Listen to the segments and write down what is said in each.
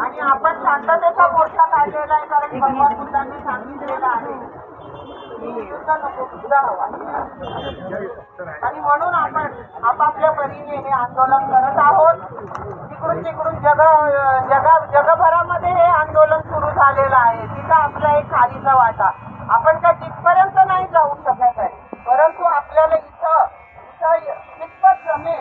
आणि आपण शांततेचा मोर्चा काढलेला आहे, कारण भगवान बुद्धांनी सांगितलेलं आहे युद्ध नको, युद्ध हवा. आणि म्हणून आपण आपापल्या परीने हे आंदोलन करत आहोत. तिकडून तिकडून जगभरामध्ये हे आंदोलन सुरू झालेलं आहे. तिथं आपला एक खालीचा वाटा. आपण काय तिथपर्यंत नाही जाऊ शकत आहे, परंतु आपल्याला इथं कितपत जमेल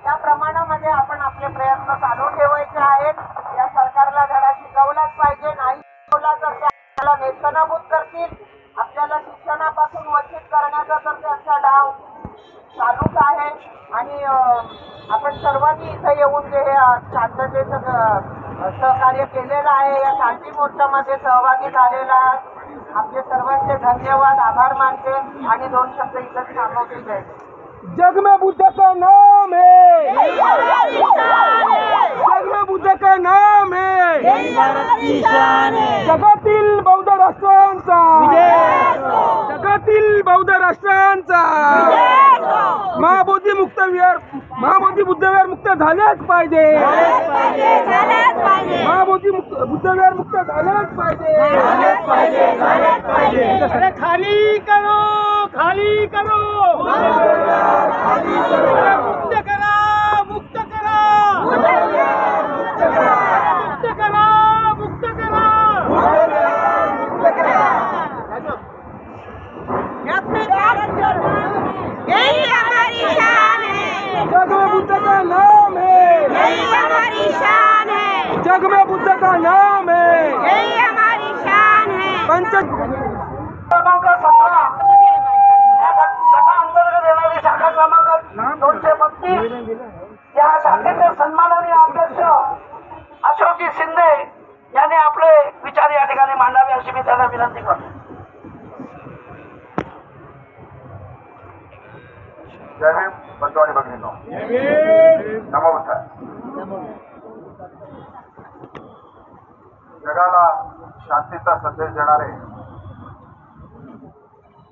त्या प्रमाणामध्ये आपण आपले प्रयत्न चालू ठेवायचे आहेत. या सरकारला धडा शिकवलाच पाहिजे. नाही शिकवला तर ते आपल्याला नेस्तनाबूत करतील. आपल्याला शिक्षणापासून वंचित करण्याचा तर त्यांचा डाव चालूच आहे. आणि आपण सर्वांनी इथं येऊन जे हे शांततेचं सहकार्य केलेलं आहे, या शांती मोर्चामध्ये सहभागी झालेला आहात, आपले सर्वांचे धन्यवाद, आभार मानते आणि 2 शब्द इथंच थांबवते. जय जग में बुद्ध का नाम है, जग में बुद्ध का नाम है, जगातील बौद्ध राष्ट्रांचा, जगातील बौद्ध राष्ट्रांचा महाबोधी बुद्धविहार मुक्त झालेच पाहिजे, महाबोधी बुद्धविहार मुक्त झालेच पाहिजे. खाली करो, खाली करो, मुक्त करा, मुक्त करा, मुक्त करा, मुक्त करा. यही हमारी शान है, जग में बुद्ध का नाम है, यही हमारी शान है, जग में बुद्ध का नाम है, यही हमारी शान है. पंच क्रमांक 17 अंतर्गत येणारी शाखा क्रमांक 232 या शाखेचे सन्माननीय अध्यक्ष अशोकजी शिंदे यांनी आपले विचार या ठिकाणी मांडावे अशी मी त्यांना विनंती करतो. जय भीम बंधू आणि भगिनींनो, नमो बुद्धाय. जगाला शांतीचा संदेश देणारे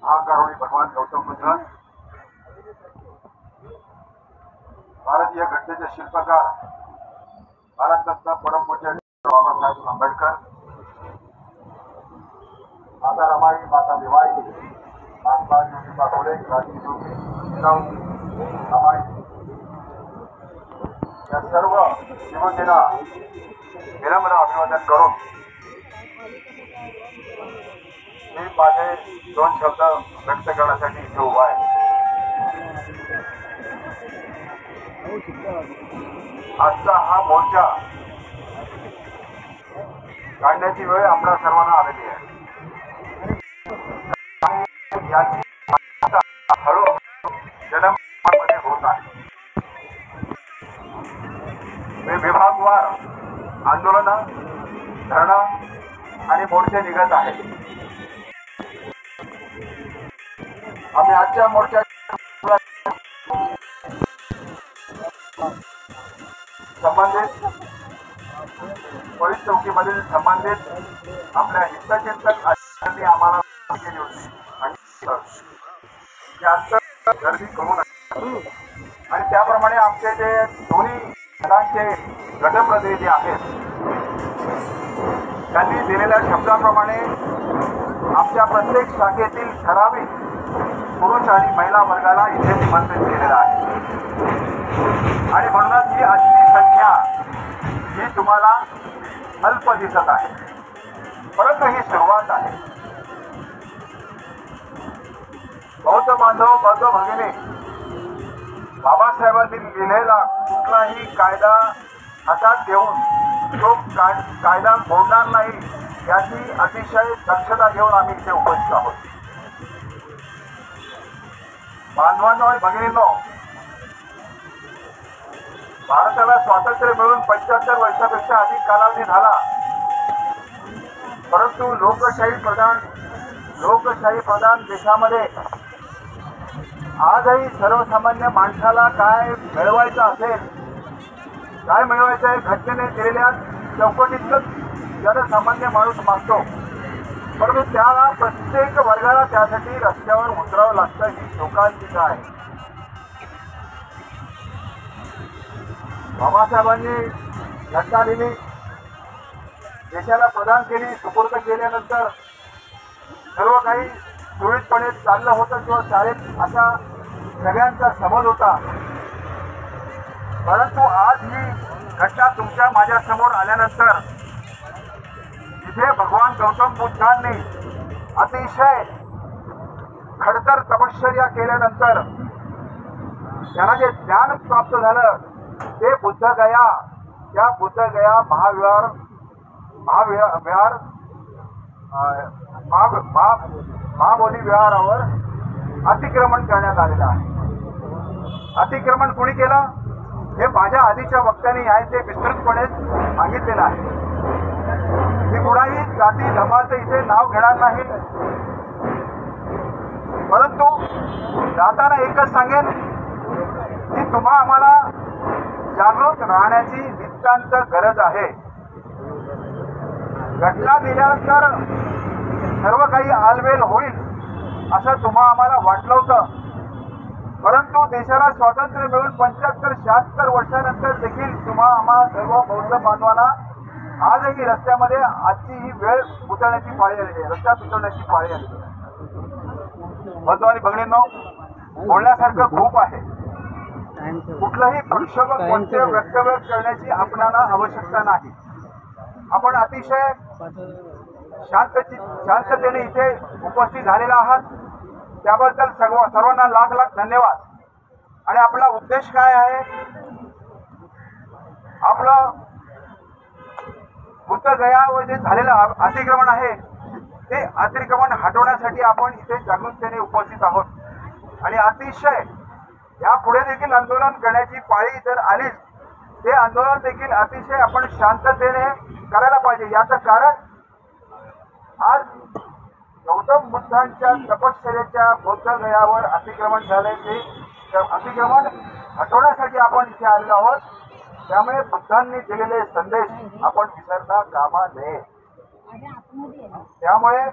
महाकारुणी भगवान गौतम बुद्ध, भारतीय घटनेचे शिल्पकार, भारतरत्न परमपूज्य बाबासाहेब आंबेडकर, माता रमाई, माता भिवाई, महात्मा ज्योतिबा फुले, क्रांती ज्योती जिजाऊ रमाई या सर्व युवतींना विनम्र अभिवादन करून मी माझे 2 शब्द व्यक्त करण्यासाठी इथे उभा आहे. आजचा हा मोर्चा काढण्याची वेळ आपल्या सर्वांना आलेली आहे. याची हळूहळू जनमनामध्ये होत आहे. विभागवार आंदोलन, धरणं आणि मोर्चे निघत आहेत. आम्ही आजच्या मोर्चा संबंधित पोलीस चौकीमधील संबंधित आपल्या हितचिंतक अधिकाऱ्यांनी आम्हाला केली होती आणि गर्दी करू नये. आणि त्याप्रमाणे आमचे जे दोन्ही दलांचे गटप्रतिनिधी आहेत त्यांनी दिलेल्या शब्दाप्रमाणे आमच्या प्रत्येक शाखेतील ठराविक पुरुष आणि महिला वर्गाला इथे निमंत्रित केलेलं आहे. आणि म्हणूनच ही आजची संख्या ही तुम्हाला अल्प दिसत आहे, परंतु ही सुरुवात आहे. बौद्ध बांधव, बौद्ध भगिनी, बाबासाहेबांनी लिहिलेला कुठलाही कायदा हातात घेऊन तो कायदा मोडणार नाही याची अतिशय दक्षता घेऊन आम्ही इथे उपस्थित आहोत. बांधवांनो आणि भगिनींनो, भारताला स्वातंत्र्य मिळून 75 वर्षापेक्षा अधिक कालावधी झाला, परंतु लोकशाही प्रधान देशामध्ये आजही सर्वसामान्य माणसाला काय मिळवायचं असेल, काय मिळवायचं आहे, घटनेने दिलेल्या चौकटीतच जनसामान्य माणूस मागतो. परंतु त्याला प्रत्येक वर्गाला त्यासाठी रस्त्यावर उतरावं लागतं. ही शोकांतिका आहे. बाबासाहेबांनी घटना लिहिली, देशाला प्रदान केली, सुपूर्द केल्यानंतर सर्व काही सुरळीतपणे चाललं होतं किंवा चालेल असा सगळ्यांचा समज होता. परंतु आज ही घटना तुमच्या माझ्या समोर आल्यानंतर जिथे भगवान गौतम बुद्धांनी अतिशय खडतर तपश्चर्या केल्यानंतर त्यांना जे ज्ञान प्राप्त झालं ते बुद्धगया, त्या बुद्धगया महाबोधी विहारावर अतिक्रमण करण्यात आलेलं आहे. अतिक्रमण कोणी केलं हे माझ्या आधीच्या वक्त्यांनी आहे ते विस्तृतपणे सांगितलेलं आहे. मी कुणाही जाती धर्माचं इथे नाव घेणार नाही, परंतु जाताना एकच सांगेन की तुम्हा आम्हाला जागृत राहण्याची नितांत गरज आहे. घटना दिल्यानंतर सर्व काही आलबेल होईल असं तुम्हा आम्हाला वाटलं होतं, परंतु देशाला स्वातंत्र्य मिळून 75-76 वर्षानंतर देखील तुम्हा आम्हा सर्व बौद्ध बांधवांना आजही रस्त्यामध्ये आजची ही वेळ उतरण्याची पाळी आलेली आहे, रस्त्यात उतरण्याची पाळी आलेली आहे. बंधू आणि भगिनींनो, बोलण्यासारखं खूप आहे. कुठलंही प्रक्षोभक वक्तव्य वक्तव्य करण्याची आपल्याला आवश्यकता नाही. आपण अतिशय शांततेने इथे उपस्थित झालेला आहात, त्याबद्दल सर्वांना लाख लाख धन्यवाद. आणि आपला उद्देश काय आहे? आपलं बुद्धगयावर जे झालेलं अतिक्रमण आहे ते अतिक्रमण हटवण्यासाठी आपण इथे जागृततेने उपस्थित आहोत. आणि अतिशय यापुढे देखील आंदोलन करण्याची पाळी जर आलीच ते आंदोलन देखील अतिशय आपण शांततेने करायला पाहिजे. याचं कारण आज गौतम बुद्धांच्या तपश्चर्याच्या बुद्धगयावर अतिक्रमण झालंय, ते अतिक्रमण हटवण्यासाठी आपण इथे आलेलो आहोत. त्यामुळे बुद्धांनी दिलेले संदेश आपण विसरता कामा नये. त्यामुळे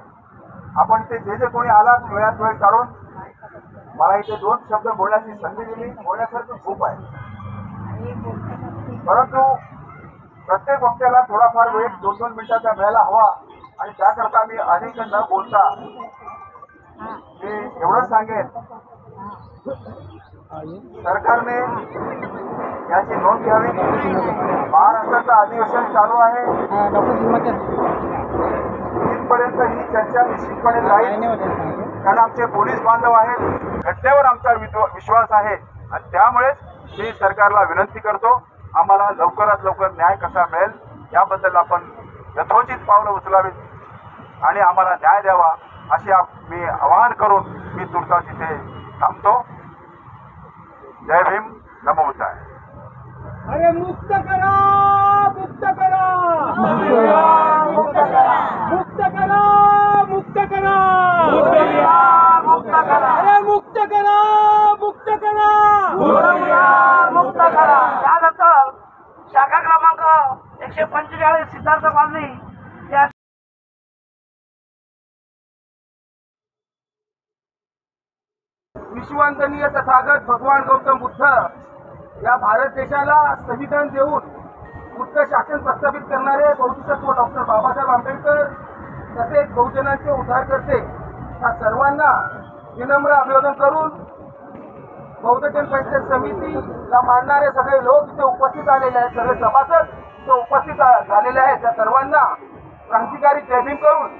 आपण ते जे कोणी आलात वेळात वेळ काढून मला इथे 2 शब्द बोलण्याची संधी दिली. बोलण्यासारखं खूप आहे, परंतु प्रत्येक वक्त्याला थोडाफार वेळ 2-2 मिनिटाचा मिळायला हवा. आणि त्याकरता मी अधिक न बोलता मी एवढंच सांगेन, सरकारने याची नोंद घ्यावी. महाराष्ट्राचं अधिवेशन चालू आहे, इथपर्यंत ही चर्चा निश्चितपणे जाईल, कारण आमचे पोलीस बांधव आहेत, घटनेवर आमचा विश्वास आहे. आणि त्यामुळेच मी सरकारला विनंती करतो, आम्हाला लवकरात लवकर न्याय कसा मिळेल याबद्दल आपण यथोचित पावलं उचलावीत आणि आम्हाला न्याय द्यावा अशी मी आवाहन करून मी तुर्तास इथे थांबतो. जय भीम, नमो बुद्धाय. अरे मुक्त करा, मुक्त करा, मुक्त करा, मुक्त करा, मुक्त करा, मुक्त करा, अरे मुक्त करा, मुक्त करा, मुक्त करा. त्यानंतर शाखा क्रमांक 145 सिद्धार्थ कॉलनी या विश्ववंदनीय तथागत भगवान गौतम बुद्ध या भारत देशाला संविधान देऊन बुद्ध शासन प्रस्थापित करणारे बौद्धिसत्व डॉक्टर बाबासाहेब आंबेडकर तसेच बहुजनांचे उद्धारकर्ते या सर्वांना विनम्र अभिवादन करून बौद्धजन पंचायत समितीला मानणारे सगळे लोक इथे उपस्थित आलेले आहेत, सगळे सभासद इथे उपस्थित झालेले आहेत, त्या सर्वांना क्रांतिकारी जय भीम करून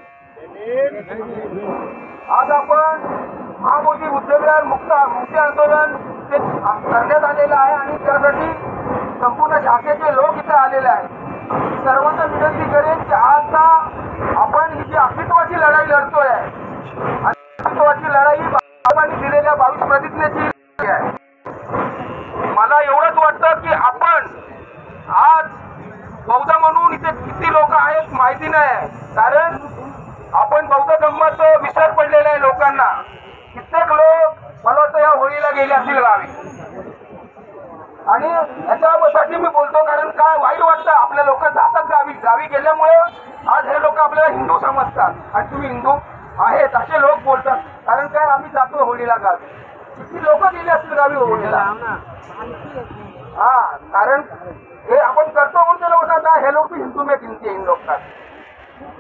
आज आपण महाबोधी बुद्धविहार मुक्ती आंदोलन ते करण्यात आलेलं आहे आणि त्यासाठी संपूर्ण शाखेचे लोक इथे आलेले आहेत. सर्वांना विनंती करेन की आता आपण ही जी अस्तित्वाची लढाई लढतोय, अस्तित्वाची लढाई बाबांनी दिलेल्या 22 प्रतिज्ञेची आहे. मला एवढंच वाटतं की आपण आज बौद्ध म्हणून इथे किती लोक आहेत माहिती नाही, कारण आपण बौद्ध धर्माचं विसर पडलेला आहे लोकांना. कित्येक लोक मला वाटतं या होळीला गेले असतील गावी, आणि याच्यासाठी मी बोलतो कारण काय वाईट वाटतं आपल्या लोक जातात गावी गेल्यामुळे आज हे लोक आपल्याला हिंदू समजतात आणि तुम्ही हिंदू आहेत असे लोक बोलतात. कारण काय आम्ही जातो होळीला गावी, किती लोक गेले असतील गावी होळीला. हा, कारण हे आपण करतो म्हणून ते लोक सांगतात हे लोक हिंदू में गिनती इन लोक का.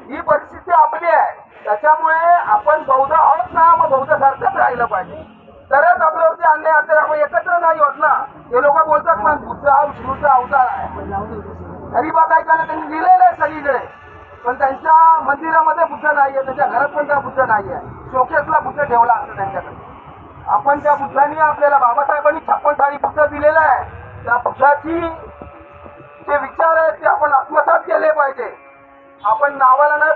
ही परिस्थिती आपली आहे. त्याच्यामुळे आपण बौद्ध आहोत ना, मग बौद्ध सारखंच राहिलं पाहिजे, तरच आपल्यावरती अन्याय असेल. आपण एकत्र नाही होत ना. हे लोक बोलतात मग बुद्ध हा विष्णूचा अवतार आहे. गरीबात ऐकायला त्यांनी लिहिलेलं आहे सगळीकडे, पण त्यांच्या मंदिरामध्ये बुद्ध नाहीये, त्यांच्या घरात पण त्या बुद्ध नाहीये. शोकेसला बुद्ध ठेवला असतं त्यांच्याकडे. आपण त्या बुद्धांनी आपल्याला बाबासाहेबांनी 56 साली बुद्ध दिलेला आहे. त्या बुद्धाची जे विचार आहेत ते आपण आत्मसात केले पाहिजे. आपण नावाला नाही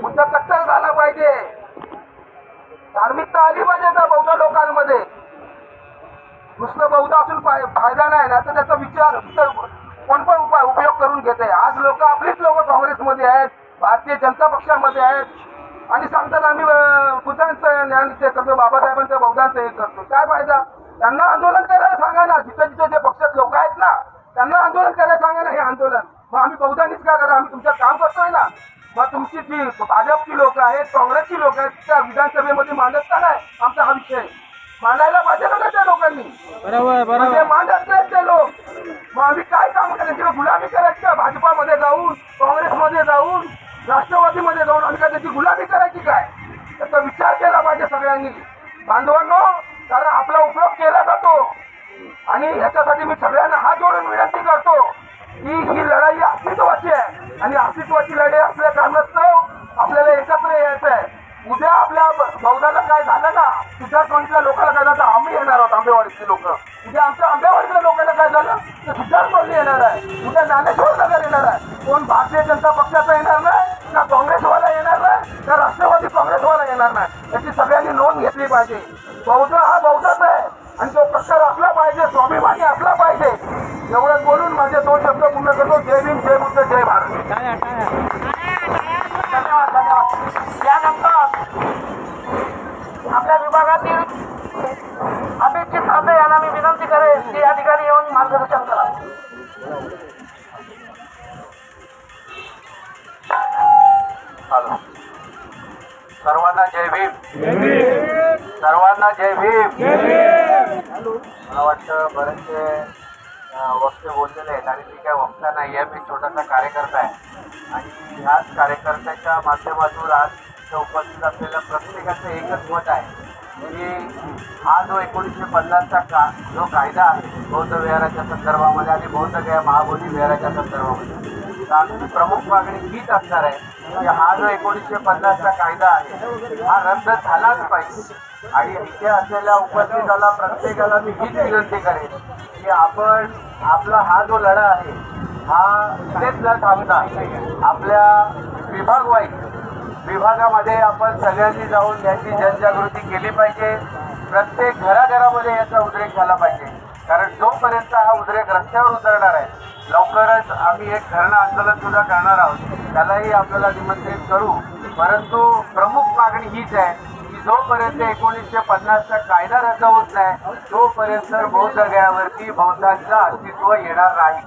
बुद्ध कट्टर झाला पाहिजे. धार्मिकता आली पाहिजे त्या बौद्ध लोकांमध्ये. नुसतं बौद्ध असून फायदा नाही ना, तर त्याचा विचार कोण पण उपयोग करून घेते. आज लोक आपलीच लोक काँग्रेसमध्ये आहेत, भारतीय जनता पक्षामध्ये आहेत आणि सांगतात आम्ही बुद्धांचं ज्ञान ते करतो, बाबासाहेबांचं बौद्धांचं हे करतो. काय फायदा? त्यांना आंदोलन करायला सांगा ना. जिथे जिथे जे पक्षात लोक आहेत ना त्यांना आंदोलन करायला सांगा ना. हे आंदोलन मग आम्ही बौद्धांनीच काय करा, आम्ही तुमचं काम करतोय ना. मग तुमची जी भाजपची लोक आहेत, काँग्रेसची लोक आहेत, त्या विधानसभेमध्ये मांडत का नाही आमचा हा विषय? मांडायला पाहिजे ना त्या लोकांनी. बरोबर मांडत नाहीत ते लोक. मग आम्ही काय काम करायचं? गुलामी करायची का? भाजपामध्ये जाऊन, काँग्रेसमध्ये जाऊन, राष्ट्रवादीमध्ये जाऊन आम्ही काय त्याची गुलामी करायची काय? त्याचा विचार केला पाहिजे सगळ्यांनी बांधवांनो. कारण आपला उपयोग केला जातो आणि ह्याच्यासाठी मी सगळ्यांना हात जोडून विनंती करतो की ही लढाई अस्तित्वाची आहे आणि अस्तित्वाची लढाई असल्या कारणास्तव आपल्याला एकत्र यायचं आहे. उद्या आपल्या बौद्धाला काय झालं ना, सिद्धार्थ वाडीतल्या लोकांना काय झालं, आम्ही येणार आहोत आंबेवाडीतले लोक. उद्या आमच्या आंबेवाडीतल्या लोकांना काय झालं तर सिद्धार्थ वाडी येणार आहे. उद्या ज्ञानेश्वर नगर येणार आहे. कोण भारतीय जनता पक्षाचा येणार नाही, ना काँग्रेसवाला येणार नाही, ना राष्ट्रवादी काँग्रेसवाला येणार नाही. याची सगळ्यांनी नोंद घेतली पाहिजे. बौद्ध हा बौद्धच आहे आणि तो कट्टर असला पाहिजे, स्वाभिमानी असला पाहिजे. एवढं बोलून माझे 2 शब्द पूर्ण करतो. जय भीम, जय बुद्ध, जय भारत. धन्यवाद धन्यवाद. यानंतर आपल्या विभागातील अभिजित तांबे यांना मी विनंती करेन की या ठिकाणी येऊन मार्गदर्शन करा. हॅलो, सर्वांना जय भीम. सर्वांना जय भीम. मला वाटतं बरेचसे वक्ते बोललेले आहेत आणि मी काय वक्ता नाही आहे, मी छोटासा कार्यकर्ता आहे आणि ह्याच कार्यकर्त्याच्या माध्यमातून आज इथं उपस्थित असलेल्या प्रत्येकाचं एकच मत आहे की हा जो 1950चा जो कायदा आहे बौद्ध विहाराच्या संदर्भामध्ये आणि बौद्धगया महाबोधी विहाराच्या संदर्भामध्ये, तर आमची प्रमुख मागणी हीच असणार आहे की हा जो 1950चा कायदा आहे हा रद्द झालाच पाहिजे. आणि इथे असलेल्या उपस्थिताला प्रत्येकाला मी हीच विनंती करेन की आपण आपला हा जो लढा आहे हा इथेच न थांबता आपल्या विभागामध्ये आपण सगळ्यांनी जाऊन याची जनजागृती केली पाहिजे. प्रत्येक घराघरामध्ये याचा उद्रेक झाला पाहिजे. कारण जोपर्यंत हा उद्रेक रस्त्यावर उतरणार आहे, लवकरच आम्ही एक धरणं आंदोलन सुद्धा करणार आहोत, त्यालाही आपल्याला निमंत्रित करू. परंतु प्रमुख मागणी हीच आहे की जोपर्यंत 1950चा कायदा रद्द होत नाही तोपर्यंत बौद्ध गयावरती बौद्धांचं अस्तित्व येणार नाही.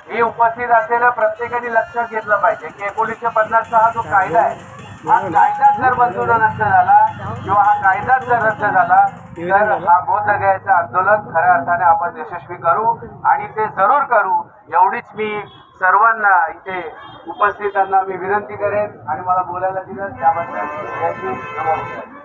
हे उपस्थित असलेल्या प्रत्येकाने लक्षात घेतलं पाहिजे की 1950चा हा जो कायदा आहे हा कायदाच जर मंजूर नष्ट झाला किंवा हा कायदाच जर रद्द झाला तर हा बौद्ध गयाचं आंदोलन खऱ्या अर्थाने आपण यशस्वी करू आणि ते जरूर करू. एवढीच मी सर्वांना इथे उपस्थितांना मी विनंती करेन आणि मला बोलायला दिलं त्याबद्दल यांची नमस्कार.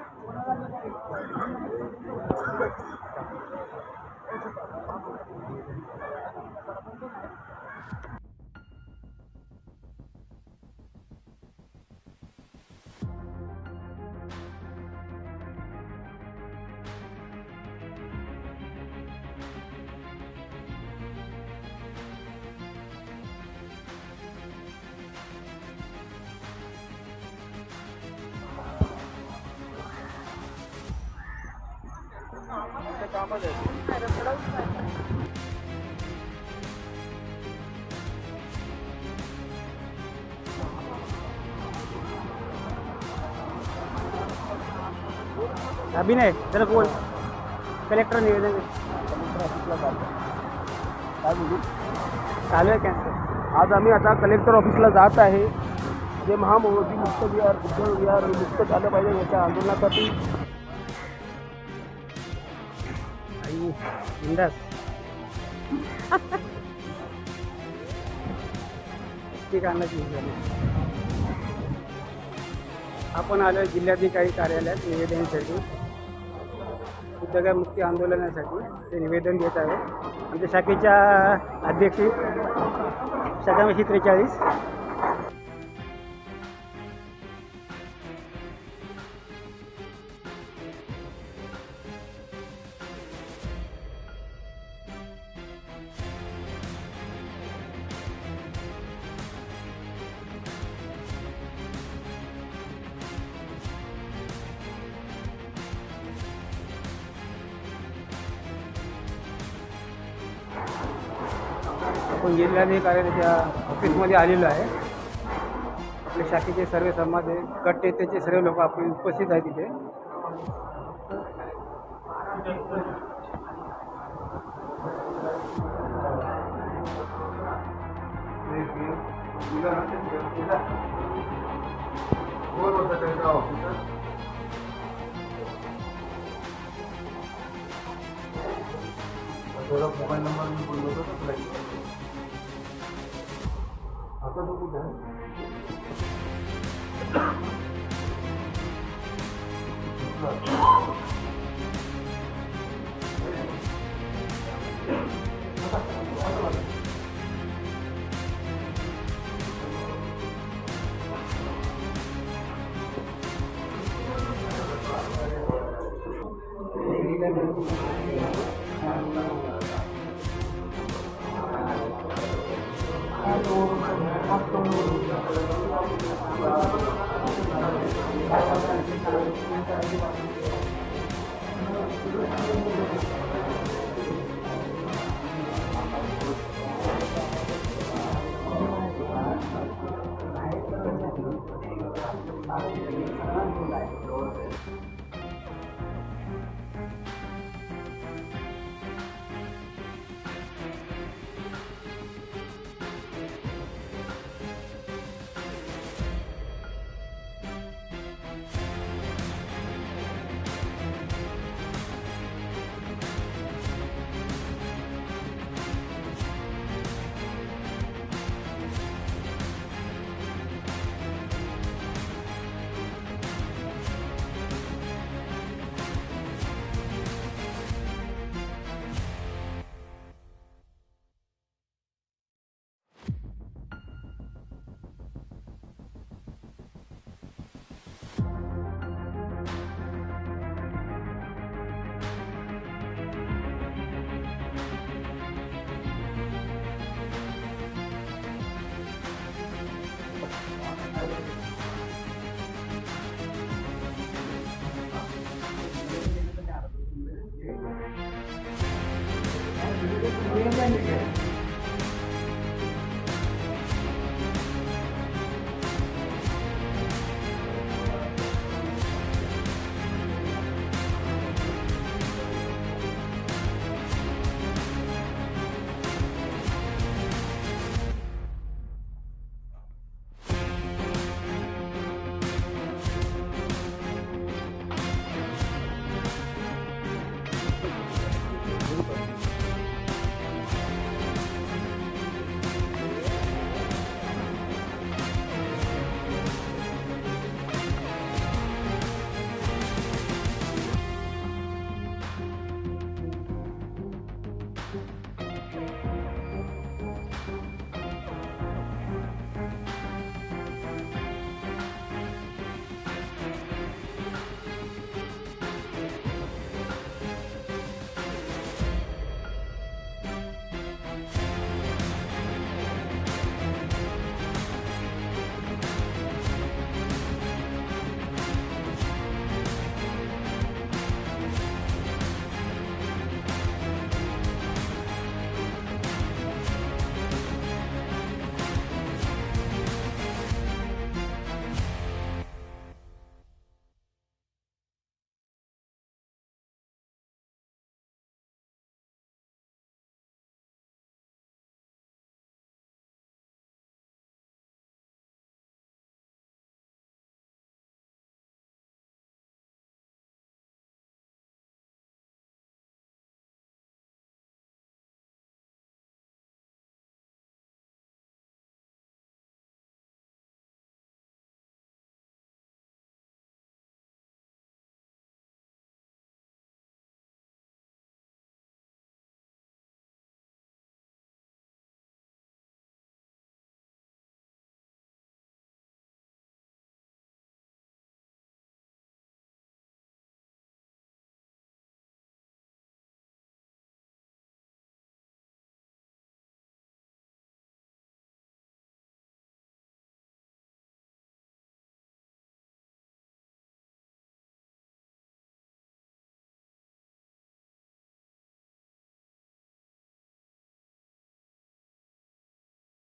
अभी नाही जरा बोल. कलेक्टर निवेदन चालू आहे कॅन्सल. आज आम्ही आता कलेक्टर ऑफिसला जात आहे. जे महामहोधी मुक्त विहार बुद्ध विहार मुक्त झालं पाहिजे याच्या आंदोलनासाठी. इंडस प्लास्टिक आणण्याची आपण आलो जिल्हाधिकारी कार्यालयात निवेदनासाठी उद्योगमुक्ती आंदोलनासाठी ते निवेदन देत आहे. आमच्या शाखेच्या अध्यक्ष शाखा 43. आपण जिल्हाधिकाऱ्यांच्या ऑफिसमध्ये आलेलो आहे. आपल्या शाखेचे सर्व समाज गट त्याचे सर्व लोक आपले उपस्थित आहेत तिथे. मोबाईल नंबर मी बोलवतो तर तुला आता तो कुठे निवेदन